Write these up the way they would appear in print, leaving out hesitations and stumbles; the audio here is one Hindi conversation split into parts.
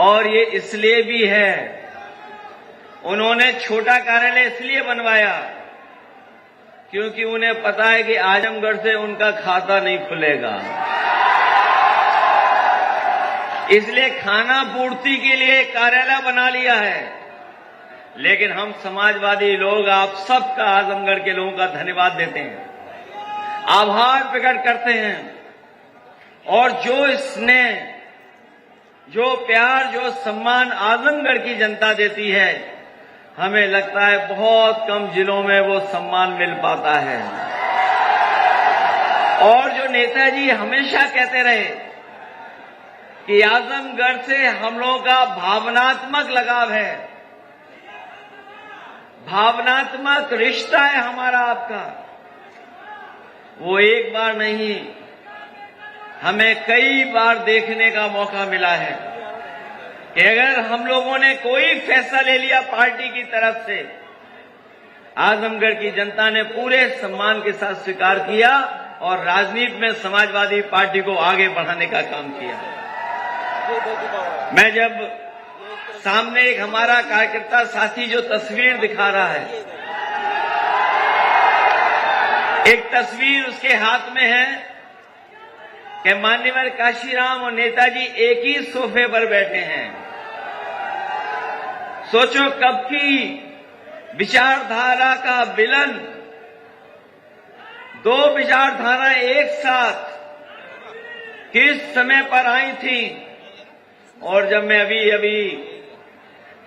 और ये इसलिए भी है, उन्होंने छोटा कार्यालय इसलिए बनवाया क्योंकि उन्हें पता है कि आजमगढ़ से उनका खाता नहीं खुलेगा, इसलिए खाना पूर्ति के लिए कार्यालय बना लिया है। लेकिन हम समाजवादी लोग आप सबका, आजमगढ़ के लोगों का धन्यवाद देते हैं, आभार प्रकट करते हैं। और जो स्नेह, जो प्यार, जो सम्मान आजमगढ़ की जनता देती है, हमें लगता है बहुत कम जिलों में वो सम्मान मिल पाता है। और जो नेताजी हमेशा कहते रहे कि आजमगढ़ से हम लोगों का भावनात्मक लगाव है, भावनात्मक रिश्ता है हमारा आपका, वो एक बार नहीं, हमें कई बार देखने का मौका मिला है कि अगर हम लोगों ने कोई फैसला ले लिया पार्टी की तरफ से, आजमगढ़ की जनता ने पूरे सम्मान के साथ स्वीकार किया और राजनीति में समाजवादी पार्टी को आगे बढ़ाने का काम किया। मैं जब सामने एक हमारा कार्यकर्ता साथी जो तस्वीर दिखा रहा है, एक तस्वीर उसके हाथ में है कि मान्यवर काशीराम और नेताजी एक ही सोफे पर बैठे हैं। सोचो कब की विचारधारा का विलन, दो विचारधारा एक साथ किस समय पर आई थी। और जब मैं अभी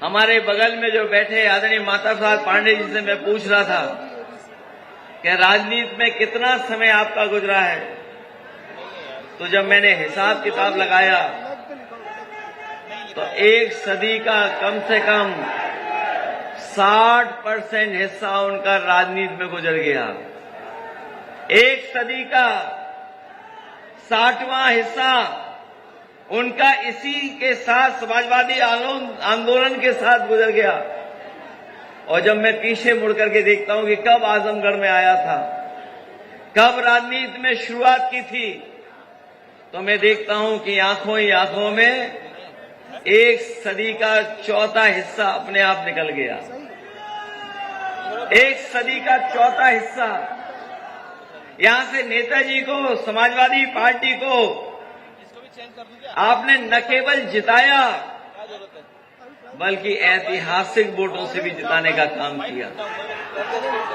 हमारे बगल में जो बैठे आदरणीय माता साहब पांडे जी से मैं पूछ रहा था कि राजनीति में कितना समय आपका गुजरा है, तो जब मैंने हिसाब किताब लगाया तो एक सदी का कम से कम 60% हिस्सा उनका राजनीति में गुजर गया। एक सदी का 60वां हिस्सा उनका इसी के साथ, समाजवादी आंदोलन के साथ गुजर गया। और जब मैं पीछे मुड़ करके देखता हूं कि कब आजमगढ़ में आया था, कब राजनीति में शुरुआत की थी, तो मैं देखता हूं कि आंखों ही आंखों में एक सदी का चौथा हिस्सा अपने आप निकल गया। एक सदी का चौथा हिस्सा यहां से नेताजी को, समाजवादी पार्टी को आपने न केवल जिताया बल्कि ऐतिहासिक वोटों से भी जिताने का काम किया।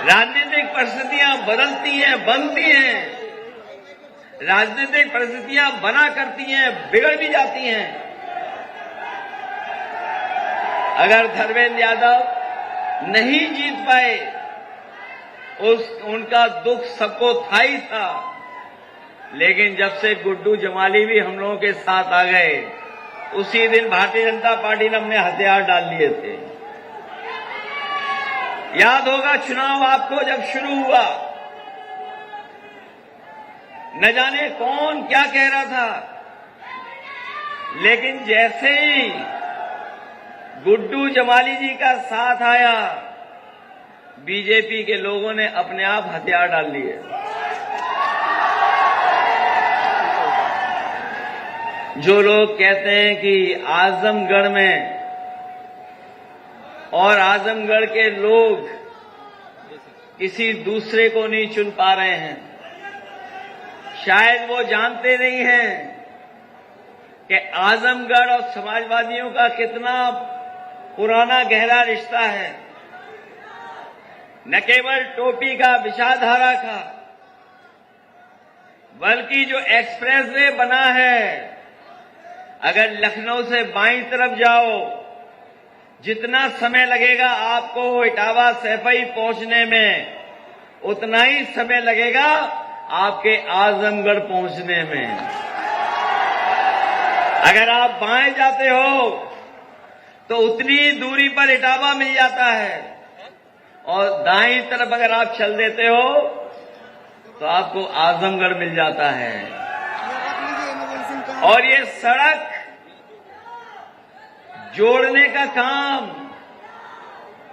राजनीतिक परिस्थितियां बदलती हैं, बनती हैं, राजनीतिक परिस्थितियां बना करती हैं, बिगड़ भी जाती हैं। अगर धर्मेंद्र यादव नहीं जीत पाए, उनका दुख सबको था ही था, लेकिन जब से गुड्डू जमाली भी हम लोगों के साथ आ गए, उसी दिन भारतीय जनता पार्टी ने अपने हथियार डाल लिए थे। याद होगा चुनाव आपको जब शुरू हुआ, न जाने कौन क्या कह रहा था, लेकिन जैसे ही गुड्डू जमाली जी का साथ आया, बीजेपी के लोगों ने अपने आप हथियार डाल लिए। जो लोग कहते हैं कि आजमगढ़ में और आजमगढ़ के लोग किसी दूसरे को नहीं चुन पा रहे हैं, शायद वो जानते नहीं हैं कि आजमगढ़ और समाजवादियों का कितना पुराना गहरा रिश्ता है। न केवल टोपी का, विचारधारा का, बल्कि जो एक्सप्रेस वे बना है, अगर लखनऊ से बाईं तरफ जाओ, जितना समय लगेगा आपको इटावा सैफई पहुंचने में, उतना ही समय लगेगा आपके आजमगढ़ पहुंचने में। अगर आप बाएं जाते हो तो उतनी दूरी पर इटावा मिल जाता है, और दाईं तरफ अगर आप चल देते हो तो आपको आजमगढ़ मिल जाता है। और ये सड़क जोड़ने का काम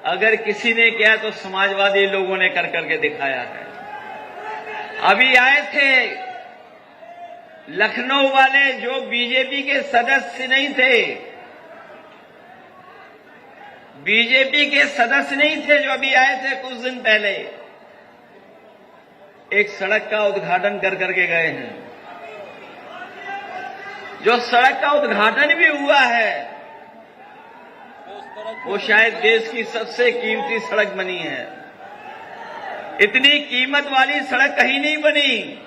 अगर किसी ने किया तो समाजवादी लोगों ने कर करके दिखाया है। अभी आए थे लखनऊ वाले जो बीजेपी के सदस्य नहीं थे, बीजेपी के सदस्य नहीं थे जो अभी आए थे कुछ दिन पहले, एक सड़क का उद्घाटन कर करके गए हैं। जो सड़क का उद्घाटन भी हुआ है वो शायद देश की सबसे कीमती सड़क बनी है। इतनी कीमत वाली सड़क कहीं नहीं बनी।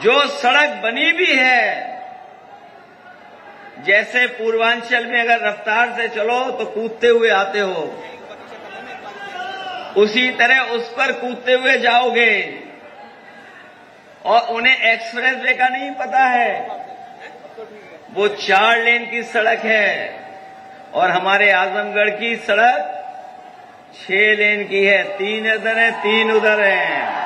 जो सड़क बनी भी है, जैसे पूर्वांचल में अगर रफ्तार से चलो तो कूदते हुए आते हो, उसी तरह उस पर कूदते हुए जाओगे। और उन्हें एक्सप्रेस वे का नहीं पता है, वो 4 लेन की सड़क है और हमारे आजमगढ़ की सड़क 6 लेन की है। 3 इधर है 3 उधर है।